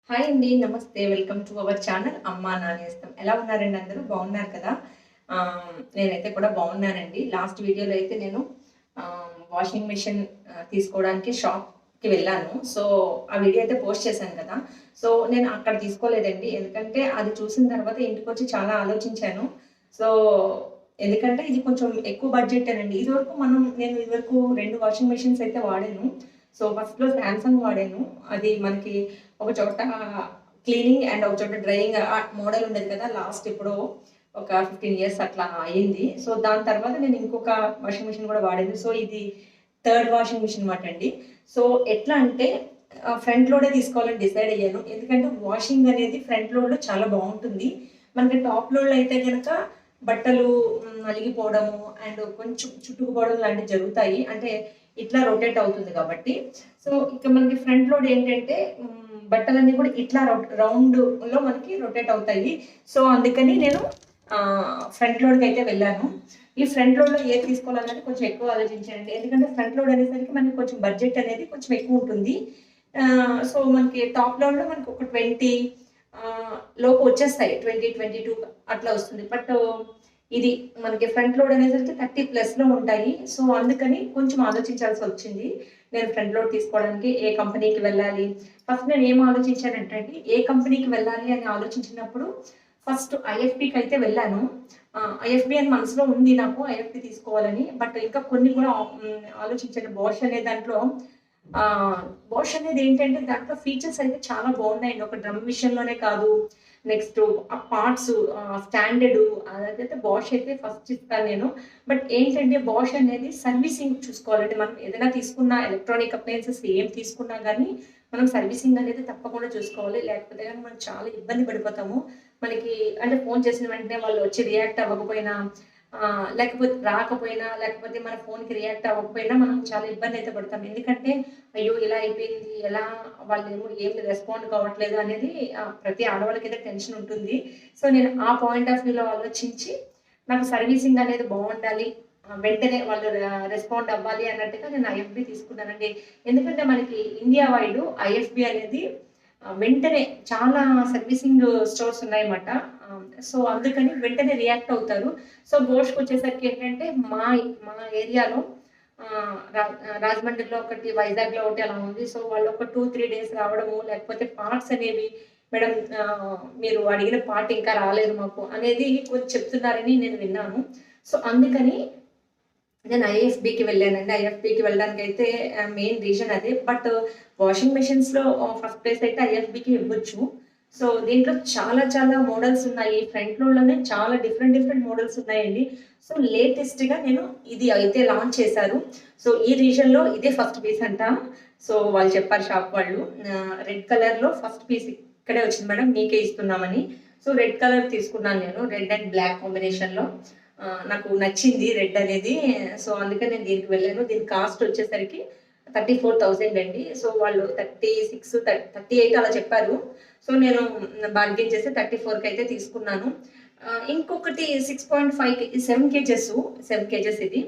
Hi అండి. నమస్తే. Welcome to our channel అమ్మా నానేస్తాం. ఎలా ఉన్నారండి అందరూ? బాగున్నారు కదా? నేనైతే కూడా బాగున్నానండి. లాస్ట్ వీడియోలో అయితే నేను వాషింగ్ మిషన్ తీసుకోవడానికి షాప్‌కి వెళ్ళాను. సో, ఆ వీడియో అయితే పోస్ట్ చేశాను కదా! సో, నేను అక్కడ తీసుకోలేదండి. ఎందుకంటే అది చూసిన తర్వాత ఇంటికొచ్చి చాలా ఆలోచించాను. సో, ఎందుకంటే ఇది కొంచెం ఎక్కువ బడ్జెటేనండి. నేను ఇదివరకు 2 వాషింగ్ మిషన్స్ అయితే వాడాను. సో, ఫస్ట్‌లో సామ్‌సంగ్ వాడాను. అది మనకి ఒక చోట క్లీనింగ్ అండ్ ఒక చోట డ్రైయింగ్ మోడల్ ఉండేది కదా! లాస్ట్ ఎప్పుడో ఒక 15 ఇయర్స్ అట్లా అయింది. సో, దాని తర్వాత నేను ఇంకొక వాషింగ్ మిషన్ కూడా వాడాను. సో, ఇది థర్డ్ వాషింగ్ మిషన్ మాట అండి. సో, ఎట్లా అంటే ఫ్రంట్ లోడే తీసుకోవాలని డిసైడ్ అయ్యాను. ఎందుకంటే వాషింగ్ అనేది ఫ్రంట్ లోడ్‌లో చాలా బావుంటుంది. మనకి టాప్ లోడ్‌లో అయితే గనక బట్టలు నలిగిపోవడము అండ్ కొంచెం చుట్టుకుపోవడం లాంటివి జరుగుతాయి. అంటే ఇట్లా రొటేట్ అవుతుంది కాబట్టి. సో, ఇక మనకి ఫ్రంట్ లోడ్ ఏంటంటే బట్టలన్నీ కూడా ఇట్లా రౌండ్‌లో మనకి రొటేట్ అవుతాయి. సో, అందుకని నేను ఫ్రంట్ లోడ్‌కైతే వెళ్ళాను. ఈ ఫ్రంట్ లోడ్‌లో ఏది తీసుకోవాలన్నది కొంచెం ఎక్కువ ఆలోచించానండి. ఎందుకంటే ఫ్రంట్ లోడ్ అనేసరికి మనకి కొంచెం బడ్జెట్ అనేది కొంచెం ఎక్కువుంటుంది. సో, మనకి టాప్ లోడ్‌లో మనకి ఒక 20 లోపు వచ్చేస్తాయి. 20, 22 అట్లా వస్తుంది. బట్ ఇది మనకి ఫ్రంట్ లోడ్ అనేసరికి 30 ప్లస్‌లో ఉంటాయి. సో, అందుకని కొంచెం ఆలోచించాల్సొచ్చింది. నేను ఫ్రంట్ లోడ్ తీసుకోవడానికి ఏ కంపెనీకి వెళ్ళాలి? ఫస్ట్ నేనేం ఆలోచించానంటే అండి, ఏ కంపెనీకి వెళ్ళాలి అని ఆలోచించినప్పుడు ఫస్ట్ ఐఎఫ్‌బీకైతే వెళ్ళాను. ఐఎఫ్‌బీ అని మనసులో ఉంది నాకు ఐఎఫ్‌బీ తీసుకోవాలని. బట్ ఇంకా కొన్ని కూడా ఆలోచించాను. బోష్ అనేది ఏంటంటే దాంట్లో ఫీచర్స్ అయితే చాలా బాగున్నాయండి. ఒక డ్రమ్ విషయంలోనే కాదు. నెక్స్ట్ ఆ పార్ట్స్ స్టాండర్డ్ అదైతే బోష్ అయితే ఫస్ట్ ఇస్తాను నేను. బట్ ఏంటంటే బోష్ అనేది సర్వీసింగ్ చూసుకోవాలండి. మనం ఏదైనా తీసుకున్న ఎలక్ట్రానిక్ అప్లయెన్సెస్ ఏం తీసుకున్నా గానీ, మనం సర్వీసింగ్ అనేది తప్పకుండా చూసుకోవాలి. లేకపోతే గనుక మనం చాలా ఇబ్బంది పడిపోతాము. మనకి అంటే ఫోను చేసిన వెంటనే వాళ్ళు వచ్చి రియాక్ట్ అవ్వకపోయినా, లేకపోతే రాకపోయినా, లేకపోతే మన ఫోన్‌కి రియాక్ట్ అవ్వకపోయినా మనం చాలా ఇబ్బందయితే పడతాం. ఎందుకంటే, అయ్యో! ఇలా అయిపోయింది. ఎలా వాళ్ళేమో ఏమి రెస్పాండ్ కావట్లేదు అనేది ప్రతి ఆడవాళ్ళకైతే టెన్షన్ ఉంటుంది. సో, నేను ఆ పాయింట్ ఆఫ్ వ్యూలో ఆలోచించి, నాకు సర్వీసింగ్ అనేది బావుండాలి. వెంటనే వాళ్ళు రెస్పాండ్ అవ్వాలి అన్నట్టుగా నేను ఐఎఫ్‌బీ తీసుకున్నానండి. ఎందుకంటే, మనకి ఇండియా వైడు ఐఎఫ్‌బీ అనేది వెంటనే చాలా సర్వీసింగ్ స్టోర్స్ ఉన్నాయన్నమాట. సో, అందుకని వెంటనే రియాక్ట్ అవుతారు. సో, బోష్‌కొచ్చేసరికి ఏంటంటే మా ఏరియాలో రాజమండ్రిలో ఒకటి, వైజాగ్‌లో ఒకటి అలా ఉంది. సో, వాళ్ళు ఒక 2, 3 డేస్ రావడము, లేకపోతే పార్ట్స్ అనేవి మేడం మీరు అడిగిన పార్ట్ ఇంకా రాలేదు మాకు అనేది కొంచెం చెప్తున్నారని నేను విన్నాను. సో, అందుకని నేను ఐఎఫ్‌బీకి వెళ్ళానండి. ఐఎఫ్‌బీకి వెళ్ళడానికైతే మెయిన్ రీజన్ అదే. బట్ వాషింగ్ మెషిన్స్‌లో ఫస్ట్ ప్లేస్ అయితే ఐఎఫ్‌బీకి ఇవ్వచ్చు. సో, దీంట్లో చాలా చాలా మోడల్స్ ఉన్నాయి. ఫ్రంట్ లోడ్‌లోనే చాలా డిఫరెంట్ డిఫరెంట్ మోడల్స్ ఉన్నాయండి. సో, లేటెస్ట్‌గా నేను ఇది అయితే లాంచ్ చేశారు. సో, ఈ రీజన్‌లో ఇదే ఫస్ట్ పీస్ అంట. సో, వాళ్ళు చెప్పారు షాప్ వాళ్ళు. రెడ్ కలర్‌లో ఫస్ట్ పీస్ ఇక్కడే వచ్చింది మేడం మీకే ఇస్తున్నామని. సో, రెడ్ కలర్ తీసుకున్నాను నేను. రెడ్ అండ్ బ్లాక్ కాంబినేషన్‌లో. నాకు నచ్చింది రెడ్ అనేది. సో, అందుకని నేను దీనికి వెళ్ళాను. దీని కాస్ట్ వచ్చేసరికి 34,000 అండి. సో, వాళ్ళు 36, 38 అలా చెప్పారు. సో, నేను బార్గెయిన్ చేసి 34కి అయితే తీసుకున్నాను. ఇంకొకటి 6.5 7 కేజెస్, 7 కేజెస్ ఇది.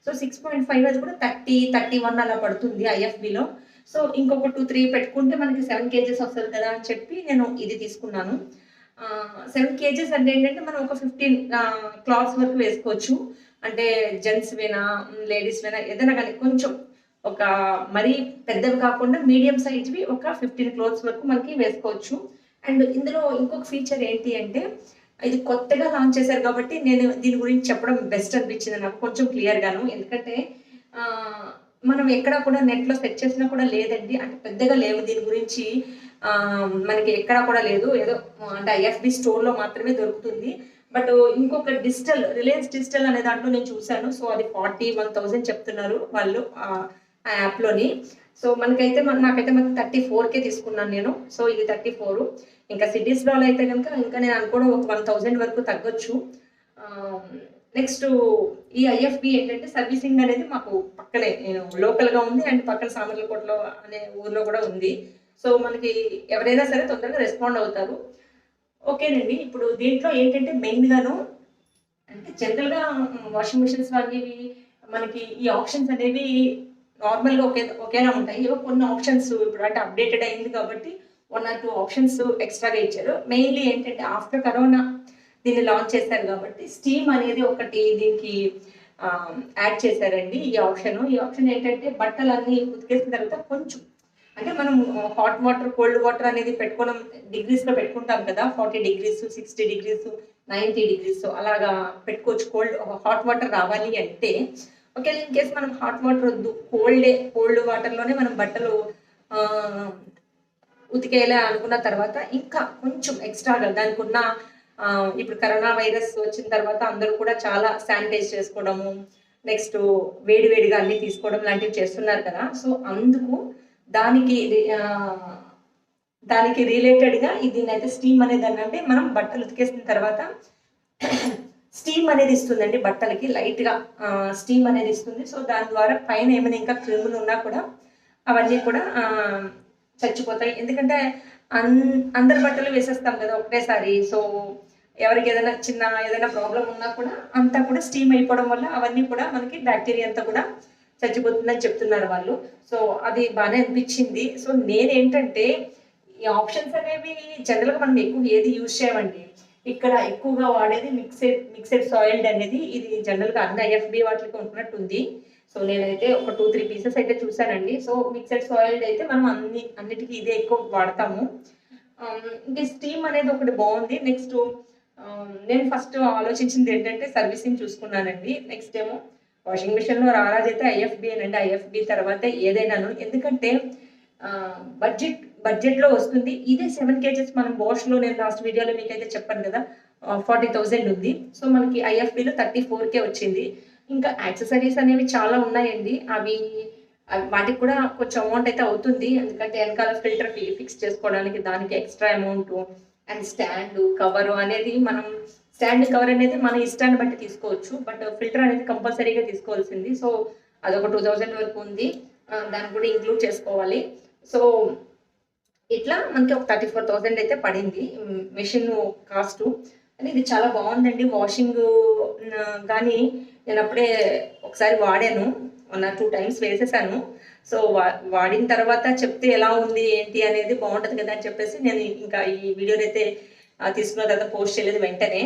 సో, 6.5 అది కూడా 30, 31 అలా పడుతుంది ఐఎఫ్‌బీలో. సో, ఇంకొక 2, 3 పెట్టుకుంటే మనకి 7 కేజెస్ వస్తది కదా! అని చెప్పి నేను ఇది తీసుకున్నాను. 7 కేజెస్ అంటే ఏంటంటే మనం ఒక 15 క్లాత్స్ వరకు వేసుకోవచ్చు. అంటే జెంట్స్‌వేనా, లేడీస్‌వేనా ఏదైనా గాని కొంచెం ఒక మరీ పెద్దవి కాకుండా మీడియం సైజ్‌వి ఒక 15 క్లోత్స్ వరకు మనకి వేసుకోవచ్చు. అండ్ ఇందులో ఇంకొక ఫీచర్ ఏంటి అంటే, ఇది కొత్తగా లాంచ్ చేశారు కాబట్టి నేను దీని గురించి చెప్పడం బెస్ట్ అనిపించింది నాకు కొంచెం క్లియర్‌గాను. ఎందుకంటే ఆహ్, మనం ఎక్కడ కూడా నెట్‌లో సెర్చ్ చేసినా కూడా లేదండి. అంటే పెద్దగా లేవు దీని గురించి. మనకి ఎక్కడ కూడా లేదు. ఏదో అంటే ఐఎఫ్‌బీ స్టోర్‌లో మాత్రమే దొరుకుతుంది. బట్ ఇంకొక రిలయన్స్ డిజిటల్ అనే దాంట్లో నేను చూసాను. సో, అది 41,000 చెప్తున్నారు వాళ్ళు ఆ యాప్‌లోని. సో, నాకైతే 34కే తీసుకున్నాను నేను. సో, ఇది 34. ఇంకా సిటీస్‌లో అలా అయితే గనుక ఇంకా నేను అనుకోవడం ఒక 1,000 వరకు తగ్గొచ్చు. ఆహ్, నెక్స్టు ఈ ఐఎఫ్‌బీ ఏంటంటే సర్వీసింగ్ అనేది మాకు పక్కనే లోకల్‌గా ఉంది. అండ్ పక్కన సామర్లకోటలో అనే ఊర్లో కూడా ఉంది. సో, మనకి ఎవరైనా సరే తొందరగా రెస్పాండ్ అవుతారు. ఓకేనండి. ఇప్పుడు దీంట్లో ఏంటంటే మెయిన్‌గాను అంటే జనరల్‌గా వాషింగ్ మిషన్స్ అనేవి మనకి ఈ ఆప్షన్స్ అనేవి నార్మల్‌గా ఒకేలా ఉంటాయి. ఏవో కొన్ని ఆప్షన్స్ ఇప్పుడు అంటే అప్‌డేటెడ్ అయింది కాబట్టి 1 or 2 ఆప్షన్స్ ఎక్స్ట్రాగా ఇచ్చారు. మెయిన్లీ ఏంటంటే ఆఫ్టర్ కరోనా దీన్ని లాంచ్ చేశారు కాబట్టి స్టీమ్ అనేది ఒకటి దీనికి యాడ్ చేశారండి. ఈ ఆప్షన్ ఏంటంటే బట్టలన్నీ ఉతికేసిన తర్వాత కొంచెం అంటే మనం హాట్ వాటర్ కోల్డ్ వాటర్ అనేది పెట్టుకోవడం డిగ్రీస్లో పెట్టుకుంటాం కదా, 40 డిగ్రీస్ 60 డిగ్రీస్ 90 డిగ్రీస్ అలాగా పెట్టుకోవచ్చు. హాట్ వాటర్ రావాలి అంటే ఒకవేళ ఇన్ కేస్ మనం హాట్ వాటర్ వద్దు, కోల్డ్ వాటర్లోనే మనం బట్టలు ఉతికేలా అనుకున్న తర్వాత ఇంకా కొంచెం ఎక్స్ట్రాగా దానికి ఉన్న ఇప్పుడు కరోనా వైరస్ వచ్చిన తర్వాత అందరూ కూడా చాలా శానిటైజ్ చేసుకోవడము, నెక్స్ట్ వేడివేడిగా అన్ని తీసుకోవడం లాంటివి చేస్తున్నారు కదా. సో అందుకు దానికి రిలేటెడ్గా దీన్ని అయితే స్టీమ్ అనేది అంటే మనం బట్టలు ఉతికేసిన తర్వాత స్టీమ్ అనేది ఇస్తుందండి, బట్టలకి లైట్గా స్టీమ్ అనేది ఇస్తుంది. సో దాని ద్వారా పైన ఏమైనా ఇంకా క్రిములు ఉన్నా కూడా అవన్నీ కూడా చచ్చిపోతాయి. ఎందుకంటే అందరి బట్టలు వేసేస్తాం కదా ఒకటేసారి. సో ఎవరికి ఏదైనా ప్రాబ్లం ఉన్నా కూడా అంతా కూడా స్టీమ్ అయిపోవడం వల్ల అవన్నీ కూడా మనకి బ్యాక్టీరియా అంతా కూడా చచ్చిపోతుందని చెప్తున్నారు వాళ్ళు. సో అది బాగానే అనిపించింది. సో నేనేంటంటే ఈ ఆప్షన్స్ అనేవి జనరల్గా మనం ఎక్కువ ఏది యూజ్ చేయమండి. ఇక్కడ ఎక్కువగా వాడేది మిక్సెడ్ సాయిల్డ్ అనేది. ఇది జనరల్గా అన్ని ఐఎఫ్బి వాటికి ఉంటున్నట్టుంది. సో నేనైతే ఒక 2-3 పీసెస్ అయితే చూసానండి. సో మిక్సెడ్ సాయిల్డ్ అయితే మనం అన్నిటికీ ఇదే ఎక్కువ వాడతాము. ఇది స్టీమ్ అనేది ఒకటి బాగుంది. నెక్స్ట్ నేను ఫస్ట్ ఆలోచించింది ఏంటంటే సర్వీసింగ్ చూసుకున్నానండి. నెక్స్ట్ ఏమో వాషింగ్ మిషన్లో రారాజ్ అయితే ఐఎఫ్బి అనండి, ఐఎఫ్బి తర్వాత ఏదైనాను. ఎందుకంటే బడ్జెట్లో వస్తుంది. ఇదే 7 kgs మనం వాష్లో నేను లాస్ట్ వీడియోలో మీకైతే చెప్పాను కదా 40,000 ఉంది. సో మనకి ఐఎఫ్బిలో 34K వచ్చింది. ఇంకా యాక్సెసరీస్ అనేవి చాలా ఉన్నాయండి. అవి వాటికి కూడా కొంచెం అమౌంట్ అయితే అవుతుంది. ఎందుకంటే వెనకాల ఫిల్టర్ ఫిక్స్ చేసుకోవడానికి దానికి extra amount, and stand cover అనేది స్టాండ్ కవర్ అనేది మన ఇష్టాన్ని బట్టి తీసుకోవచ్చు. బట్ ఫిల్టర్ అనేది కంపల్సరీగా తీసుకోవాల్సింది. సో అదొక 2000 వరకు ఉంది, దాన్ని కూడా ఇంక్లూడ్ చేసుకోవాలి. సో ఇట్లా మనకి ఒక 34,000 అయితే పడింది మెషిన్ కాస్ట్. అని ఇది చాలా బాగుందండి. వాషింగ్ కానీ నేను అప్పుడే ఒకసారి వాడాను, 1 or 2 times వేసేసాను. సో వాడిన తర్వాత చెప్తే ఎలా ఉంది ఏంటి అనేది బాగుంటుంది కదా అని చెప్పేసి నేను ఇంకా ఈ వీడియోని అయితే తీసుకున్న తర్వాత పోస్ట్ చేయలేదు వెంటనే.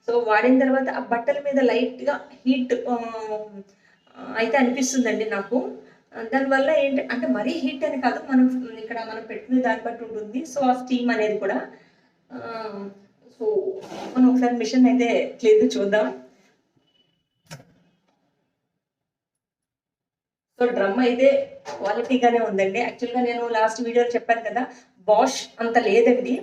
సో వాడిన తర్వాత ఆ బట్టల మీద లైట్గా హీట్ అయితే అనిపిస్తుందండి నాకు. దానివల్ల ఏంటి అంటే మరీ హీట్ అని కాదు, మనం పెట్టుకునే దాన్ని బట్టి ఉంటుంది. సో ఆ స్టీమ్ అనేది కూడా సో మనం ఒకసారి మిషన్ అయితే క్లియర్గా చూద్దాం. సో డ్రమ్ అయితే క్వాలిటీగానే ఉందండి. యాక్చువల్గా నేను లాస్ట్ వీడియోలో చెప్పాను కదా బాష్ అంత లేదండి.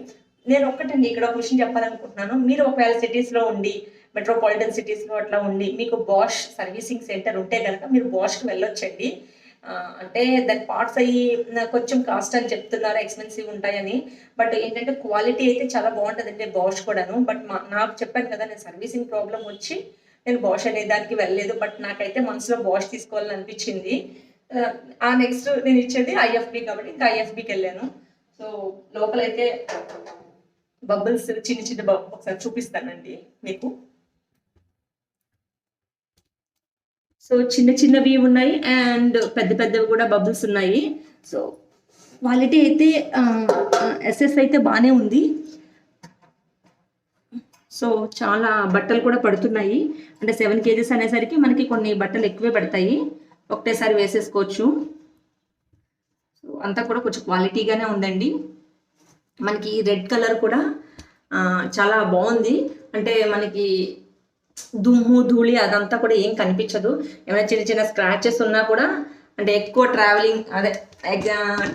నేను ఒక్కటండి ఇక్కడ ఒక విషయం చెప్పాలనుకుంటున్నాను. మీరు ఒకవేళ సిటీస్లో ఉండి మెట్రోపాలిటన్ సిటీస్లో అట్లా ఉండి మీకు బాష్ సర్వీసింగ్ సెంటర్ ఉంటే కనుక మీరు బాష్కి వెళ్ళొచ్చండి. అంటే దాని పార్ట్స్ అయ్యి కొంచెం కాస్ట్ అని చెప్తున్నారు, ఎక్స్పెన్సివ్ ఉంటాయని. బట్ ఏంటంటే క్వాలిటీ అయితే చాలా బాగుంటుందండి బాష్ కూడాను. బట్ నాకు చెప్పాను కదా నేను సర్వీసింగ్ ప్రాబ్లం వచ్చి నేను బాష్ అనే దానికి వెళ్ళలేదు. బట్ నాకైతే మనసులో బాష్ తీసుకోవాలని అనిపించింది. ఆ నెక్స్ట్ నేను ఇచ్చేది ఐఎఫ్బి కాబట్టి ఇంకా ఐఎఫ్బికి వెళ్ళాను. సో లోపలైతే బబుల్స్ చిన్న ఒకసారి చూపిస్తానండి మీకు. సో చిన్నవి ఉన్నాయి అండ్ పెద్దవి కూడా బబుల్స్ ఉన్నాయి. సో క్వాలిటీ అయితే ఎస్ఎస్ అయితే బాగానే ఉంది. సో చాలా బట్టలు కూడా పడుతున్నాయి. అంటే 7 kgs అనేసరికి మనకి కొన్ని బట్టలు ఎక్కువే పడతాయి, ఒకటేసారి వేసేసుకోవచ్చు. సో అంతా కూడా కొంచెం క్వాలిటీగానే ఉందండి. మనకి రెడ్ కలర్ కూడా చాలా బాగుంది. అంటే మనకి దుమ్ము ధూళి అదంతా కూడా ఏం కనిపించదు. ఏమైనా చిన్న స్క్రాచెస్ ఉన్నా కూడా అంటే ఎక్కువ ట్రావెలింగ్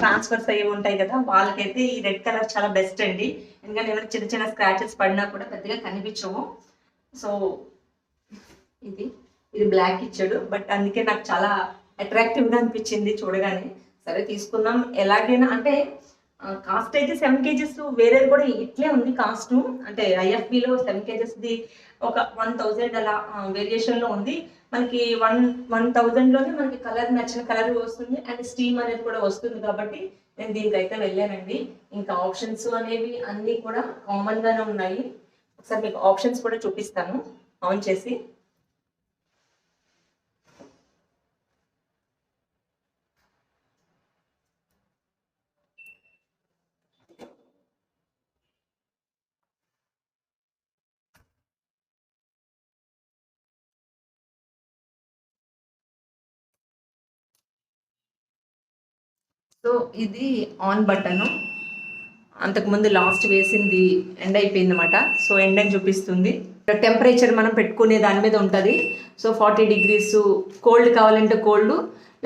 ట్రాన్స్ఫర్స్ అయ్యి ఉంటాయి కదా వాళ్ళకైతే ఈ రెడ్ కలర్ చాలా బెస్ట్ అండి. ఎందుకంటే ఏమైనా చిన్న స్క్రాచెస్ పడినా కూడా పెద్దగా కనిపించవు. సో ఇది బ్లాక్ ఇచ్చాడు, బట్ అందుకే నాకు చాలా అట్రాక్టివ్గా అనిపించింది చూడగానే. సరే తీసుకుందాం ఎలాగైనా. అంటే కాస్ట్ అయితే 7 kgs వేరేది కూడా ఇట్లే ఉంది కాస్ట్. అంటే ఐఎఫ్బిలో 7 kgsది ఒక 1000 అలా వేరియేషన్లో ఉంది. మనకి 1,000లోనే మనకి నచ్చిన కలర్ వస్తుంది అండ్ స్టీమ్ అనేది కూడా వస్తుంది. కాబట్టి నేను దీనికైతే వెళ్ళానండి. ఇంకా ఆప్షన్స్ అనేవి అన్నీ కూడా కామన్గానే ఉన్నాయి. ఒకసారి మీకు ఆప్షన్స్ కూడా చూపిస్తాను ఆన్ చేసి. సో ఇది ఆన్ బటన్. అంతకుముందు లాస్ట్ వేసింది ఎండ్ అయిపోయింది అనమాట. సో ఎండ్ అని చూపిస్తుంది. టెంపరేచర్ మనం పెట్టుకునే దాని మీద ఉంటుంది. సో 40 degrees కోల్డ్ కావాలంటే కోల్డ్,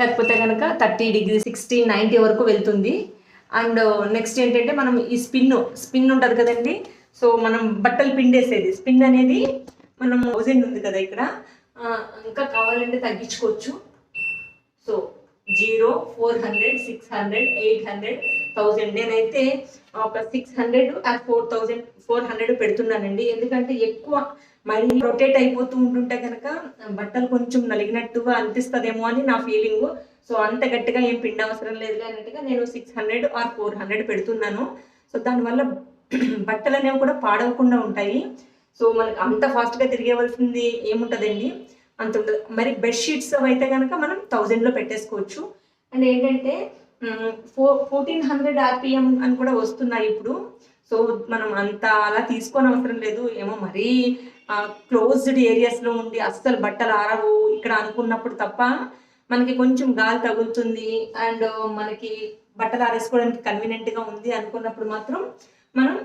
లేకపోతే కనుక 30 degrees 60 90 వరకు వెళ్తుంది. అండ్ నెక్స్ట్ ఏంటంటే మనం ఈ స్పిన్ ఉంటుంది కదండి. సో మనం బట్టలు పిండేసేది స్పిన్ అనేది మనం 1000 ఉంది కదా ఇక్కడ, ఇంకా కావాలంటే తగ్గించుకోవచ్చు. సో 0 400 600 800 1000. నేనైతే ఒక 600 ఆర్ 400 పెడుతున్నానండి. ఎందుకంటే ఎక్కువ మళ్ళీ రొటేట్ అయిపోతూ ఉంటుంటే కనుక బట్టలు కొంచెం నలిగినట్టుగా అనిపిస్తుందేమో అని నా ఫీలింగ్. సో అంత గట్టిగా ఏం పిండి అవసరం లేదు అన్నట్టుగా నేను 600 ఆర్ 400 పెడుతున్నాను. సో దానివల్ల బట్టలు అనేవి కూడా పాడవకుండా ఉంటాయి. సో మనకు అంత ఫాస్ట్గా తిరిగేవలసింది ఏముంటుందండి, అంత ఉంటుంది. మరి బెడ్షీట్స్ అయితే కనుక మనం 1000లో పెట్టేసుకోవచ్చు. అండ్ ఏంటంటే 1400 RPM అని కూడా వస్తున్నాయి ఇప్పుడు. సో మనం అంత అలా తీసుకొని అవసరం లేదు. ఏమో మరీ క్లోజ్డ్ ఏరియాస్లో ఉండి అస్సలు బట్టలు ఆరవు ఇక్కడ అనుకున్నప్పుడు తప్ప, మనకి కొంచెం గాలి తగులుతుంది అండ్ మనకి బట్టలు ఆరేసుకోవడానికి కన్వీనియంట్గా ఉంది అనుకున్నప్పుడు మాత్రం మనం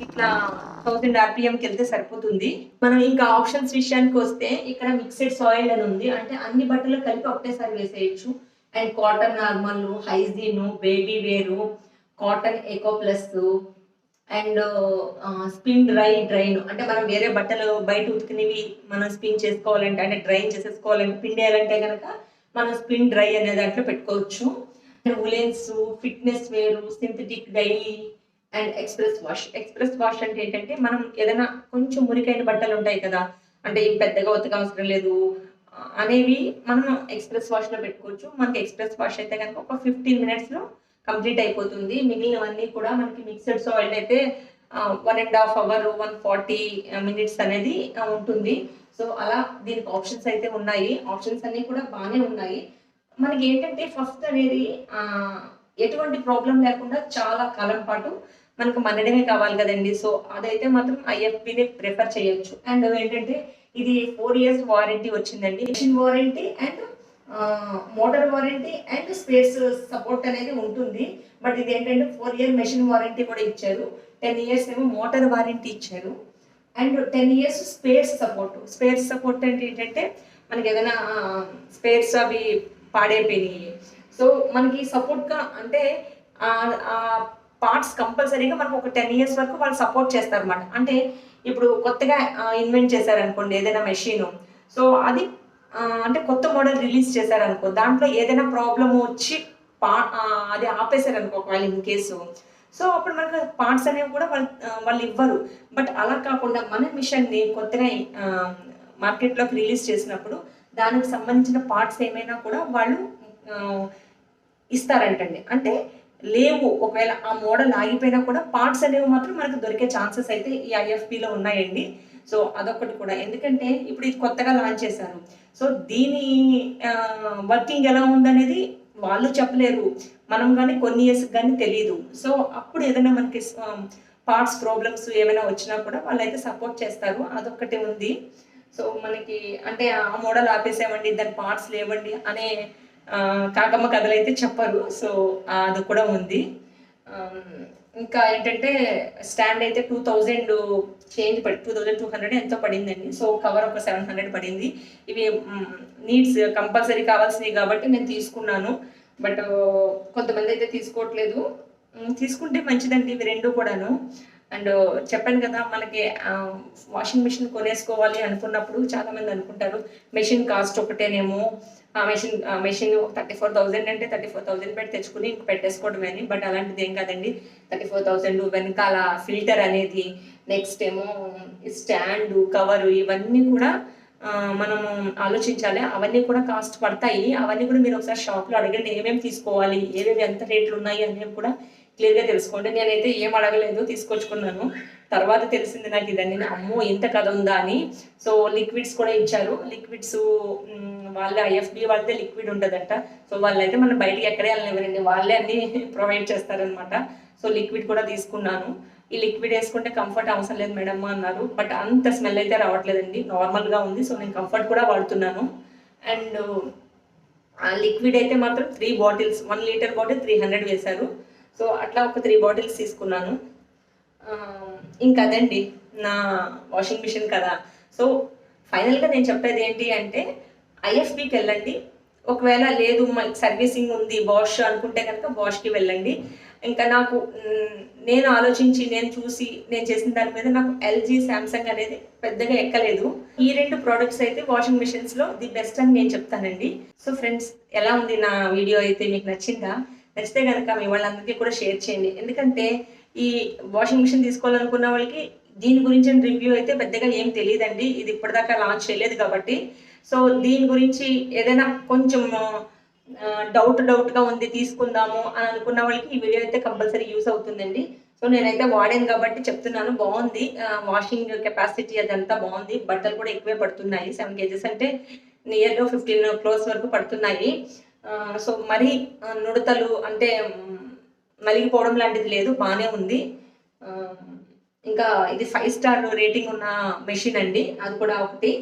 ఇట్లా 1000 RPMకి వెళ్తే సరిపోతుంది. మనం ఇంకా ఆప్షన్స్ విషయానికి వస్తే ఇక్కడ మిక్స్డ్ సాయిల్ అని ఉంది. అంటే అన్ని బట్టలు కలిపి ఒకటేసారి వేసేయచ్చు. And cotton normal, hygiene, baby wear, cotton eco plus and spin drain. అంటే మనం వేరే బట్టలు బయట ఉతికినవి మనం స్పిన్ చేసుకోవాలంటే, అంటే డ్రైన్ చేసేసుకోవాలంటే, పిండేయాలంటే కనుక మనం స్పిన్ డ్రై అనే దాంట్లో పెట్టుకోవచ్చు. ఉలెన్స్, ఫిట్నెస్ వేరు, synthetic daily and express wash అంటే ఏంటంటే మనం ఏదైనా కొంచెం మురికైన బట్టలు ఉంటాయి కదా, అంటే పెద్దగా ఉతక అవసరం లేదు అనేవి మనం ఎక్స్ప్రెస్ వాష్లో పెట్టుకోవచ్చు. మనకి ఎక్స్ప్రెస్ వాష్ అయితే కనుక ఒక 15 minutesలో కంప్లీట్ అయిపోతుంది. మిగిలినవన్నీ కూడా మనకి మిక్స్డ్ సాయిల్ అయితే 1.5 hour 140 minutes అనేది ఉంటుంది. సో అలా దీనికి ఆప్షన్స్ అయితే ఉన్నాయి. ఆప్షన్స్ అన్నీ కూడా బాగానే ఉన్నాయి. మనకి ఏంటంటే ఫస్ట్ అనేది ఎటువంటి ప్రాబ్లం లేకుండా చాలా కాలం పాటు మనకు మనడమే కావాలి కదండి. సో అదైతే మాత్రం IFBని ప్రిఫర్ చేయొచ్చు. అండ్ ఏంటంటే ఇది 4 years వారంటీ వచ్చిందండి. Machine warranty and motor warranty and space support అనేది ఉంటుంది. బట్ ఇది ఏంటంటే 4 year మెషిన్ వారంటీ కూడా ఇచ్చారు. 10 years ఏమో మోటార్ వారంటీ ఇచ్చారు. అండ్ 10 years స్పేర్ సపోర్ట్ అంటే ఏంటంటే మనకి ఏదైనా స్పేర్స్ అవి పాడైపోయినాయి, సో మనకి సపోర్ట్గా అంటే పార్ట్స్ కంపల్సరీగా మనకు ఒక 10 years వరకు వాళ్ళు సపోర్ట్ చేస్తారు అన్నమాట. అంటే ఇప్పుడు కొత్తగా ఇన్వెంట్ చేశారనుకోండి ఏదైనా మెషిన్, సో అది అంటే కొత్త మోడల్ రిలీజ్ చేశారనుకో, దాంట్లో ఏదైనా ప్రాబ్లం వచ్చి అది ఆపేశారనుకో ఒకవేళ ఇన్ కేసు, సో అప్పుడు మనకు పార్ట్స్ అనేవి కూడా వాళ్ళు ఇవ్వరు. బట్ అలా కాకుండా మన మిషన్ని కొత్తగా మార్కెట్లోకి రిలీజ్ చేసినప్పుడు దానికి సంబంధించిన పార్ట్స్ ఏమైనా కూడా వాళ్ళు ఇస్తారంటండి. అంటే లేవు ఒకవేళ ఆ మోడల్ ఆగిపోయినా కూడా పార్ట్స్ అనేవి మాత్రం మనకు దొరికే ఛాన్సెస్ అయితే ఈ IFBలో ఉన్నాయండి. సో అదొకటి కూడా, ఎందుకంటే ఇప్పుడు ఇది కొత్తగా లాంచ్ చేశారు. సో దీని వర్కింగ్ ఎలా ఉందనేది వాళ్ళు చెప్పలేరు, మనం కానీ కొన్ని ఇయర్స్ కానీ తెలియదు. సో అప్పుడు ఏదైనా మనకి పార్ట్స్ ప్రాబ్లమ్స్ ఏమైనా వచ్చినా కూడా వాళ్ళైతే సపోర్ట్ చేస్తారు. అదొక్కటి ఉంది. సో మనకి అంటే ఆ మోడల్ ఆపేసామండి దాని పార్ట్స్ లేవండి అనే కాకమ్మ కథలు అయితే చెప్పరు. సో అది కూడా ఉంది. ఇంకా ఏంటంటే స్టాండ్ అయితే 2000 చేంజ్ 2200 ఎంతో పడిందండి. సో కవర్ ఒక 700 పడింది. ఇవి నీడ్స్ కంపల్సరీ కావాల్సినవి కాబట్టి నేను తీసుకున్నాను. బట్ కొంతమంది అయితే తీసుకోవట్లేదు. తీసుకుంటే మంచిదండి ఇవి రెండు కూడాను. అండ్ చెప్పాను కదా, మనకి వాషింగ్ మిషన్ కొనేసుకోవాలి అనుకున్నప్పుడు చాలామంది అనుకుంటారు మెషిన్ కాస్ట్ ఒకటేనేమో, మెషిన్ 34,000 అంటే 34,000 పెట్టి తెచ్చుకుని ఇంక పెట్టేసుకోవడమే అని. బట్ అలాంటిది ఏం కాదండి. 34,000 వెనకాల ఫిల్టర్ అనేది, నెక్స్ట్ ఏమో స్టాండ్, కవరు, ఇవన్నీ కూడా మనము ఆలోచించాలి. అవన్నీ కూడా కాస్ట్ పడతాయి. అవన్నీ కూడా మీరు ఒకసారి షాప్లో అడగండి ఏమేమి తీసుకోవాలి, ఏవేవి ఎంత రేట్లు ఉన్నాయి అనేవి కూడా క్లియర్గా తెలుసుకోండి. నేనైతే ఏం అడగలేదు, తీసుకొచ్చుకున్నాను. తర్వాత తెలిసింది నాకు ఇదన్నీ అమ్మో ఇంత కథ ఉందా అని. సో లిక్విడ్స్ కూడా ఇచ్చారు. లిక్విడ్స్ వాళ్ళే IFB వాళ్ళదే లిక్విడ్ ఉంటుందంట. సో వాళ్ళైతే మనం బయటికి ఎక్కడే వెళ్ళనివ్వరండి, వాళ్ళే అన్ని ప్రొవైడ్ చేస్తారనమాట. సో లిక్విడ్ కూడా తీసుకున్నాను. ఈ లిక్విడ్ వేసుకుంటే కంఫర్ట్ అవసరం లేదు మేడమ్ అన్నారు. బట్ అంత స్మెల్ అయితే రావట్లేదండి, నార్మల్గా ఉంది. సో నేను కంఫర్ట్ కూడా వాడుతున్నాను. అండ్ లిక్విడ్ అయితే మాత్రం 3 బాటిల్స్, 1 లీటర్ బాటిల్ 300 వేశారు. సో అట్లా ఒక 3 బాటిల్స్ తీసుకున్నాను. ఇంకా అదండి నా వాషింగ్ మిషన్ కదా. సో ఫైనల్గా నేను చెప్పేది ఏంటి అంటే ఐఎఫ్బికి వెళ్ళండి. ఒకవేళ లేదు సర్వీసింగ్ ఉంది బాష్ అనుకుంటే కనుక బాష్కి వెళ్ళండి. ఇంకా నాకు నేను ఆలోచించి నేను చూసి నేను చేసిన దాని మీద నాకు ఎల్జీ శాంసంగ్ అనేది పెద్దగా ఎక్కలేదు. ఈ 2 ప్రోడక్ట్స్ అయితే వాషింగ్ మిషన్స్లో ది బెస్ట్ అని నేను చెప్తానండి. సో ఫ్రెండ్స్, ఎలా ఉంది నా వీడియో అయితే మీకు నచ్చిందా? నచ్చితే కనుక మీ వాళ్ళందరికీ కూడా షేర్ చేయండి. ఎందుకంటే ఈ వాషింగ్ మిషన్ తీసుకోవాలనుకున్న వాళ్ళకి దీని గురించి రివ్యూ అయితే పెద్దగా ఏం తెలియదండి. ఇది ఇప్పటిదాకా లాంచ్ చేయలేదు కాబట్టి. సో దీని గురించి ఏదైనా కొంచెం డౌట్గా ఉంది తీసుకుందాము అని అనుకున్న వాళ్ళకి ఈ వీడియో అయితే కంపల్సరీ యూస్ అవుతుందండి. సో నేనైతే వాడాను కాబట్టి చెప్తున్నాను. బాగుంది, వాషింగ్ కెపాసిటీ అదంతా బాగుంది. బట్టలు కూడా ఎక్కువే పడుతున్నాయి. 7 కేజెస్ అంటే నియర్గా 15 క్రోర్స్ వరకు పడుతున్నాయి. సో మరి నుడతలు అంటే నలిగిపోవడం లాంటిది లేదు, బాగానే ఉంది. ఇంకా ఇది 5 స్టార్ రేటింగ్ ఉన్న మెషిన్ అండి, అది కూడా ఒకటి.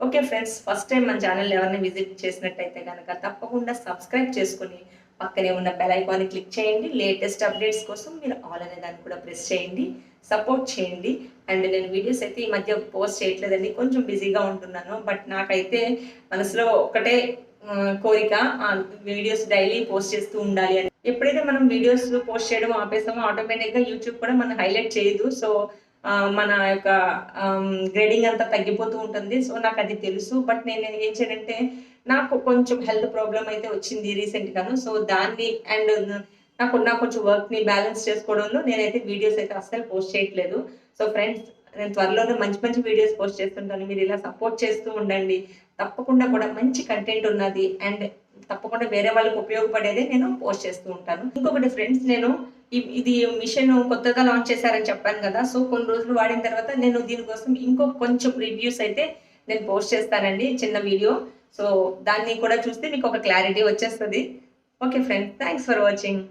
ఓకే ఫ్రెండ్స్, ఫస్ట్ టైం మన ఛానల్ ఎవరిని విజిట్ చేసినట్టయితే కనుక తప్పకుండా సబ్స్క్రైబ్ చేసుకుని పక్కనే ఉన్న బెల్ ఐకాన్ని క్లిక్ చేయండి. లేటెస్ట్ అప్డేట్స్ కోసం మీరు ఆల్ అనే దాన్ని కూడా ప్రెస్ చేయండి, సపోర్ట్ చేయండి. అండ్ నేను వీడియోస్ అయితే ఈ మధ్య పోస్ట్ చేయట్లేదండి, కొంచెం బిజీగా ఉంటున్నాను. బట్ నాకైతే మనసులో ఒకటే కోరిక, వీడియోస్ డైలీ పోస్ట్ చేస్తూ ఉండాలి అని. ఎప్పుడైతే మనం వీడియోస్ పోస్ట్ చేయడం ఆపేసామో ఆటోమేటిక్గా యూట్యూబ్ కూడా మనం హైలైట్ చేయదు. సో మన యొక్క గ్రేడింగ్ అంతా తగ్గిపోతూ ఉంటుంది. సో నాకు అది తెలుసు. బట్ నేను ఏం చేయనంటే నాకు కొంచెం హెల్త్ ప్రాబ్లం అయితే వచ్చింది రీసెంట్గాను. సో దాన్ని అండ్ నాకున్న కొంచెం వర్క్ని బ్యాలెన్స్ చేసుకోవడంలో నేనైతే వీడియోస్ అయితే అస్సలు పోస్ట్ చేయట్లేదు. సో ఫ్రెండ్స్, నేను త్వరలోనే మంచి మంచి వీడియోస్ పోస్ట్ చేస్తుంటాను. మీరు ఇలా సపోర్ట్ చేస్తూ ఉండండి. తప్పకుండా కూడా మంచి కంటెంట్ ఉన్నది అండ్ తప్పకుండా వేరే వాళ్ళకి ఉపయోగపడేదే నేను పోస్ట్ చేస్తూ ఉంటాను. ఇంకొకటి ఫ్రెండ్స్, నేను ఇది మిషన్ కొత్తగా లాంచ్ చేశారని చెప్పాను కదా. సో కొన్ని రోజులు వాడిన తర్వాత నేను దీనికోసం ఇంకో కొంచెం రివ్యూస్ అయితే నేను పోస్ట్ చేస్తానండి, చిన్న వీడియో. సో దాన్ని కూడా చూస్తే మీకు ఒక క్లారిటీ వచ్చేస్తుంది. Okay friends, thanks for watching.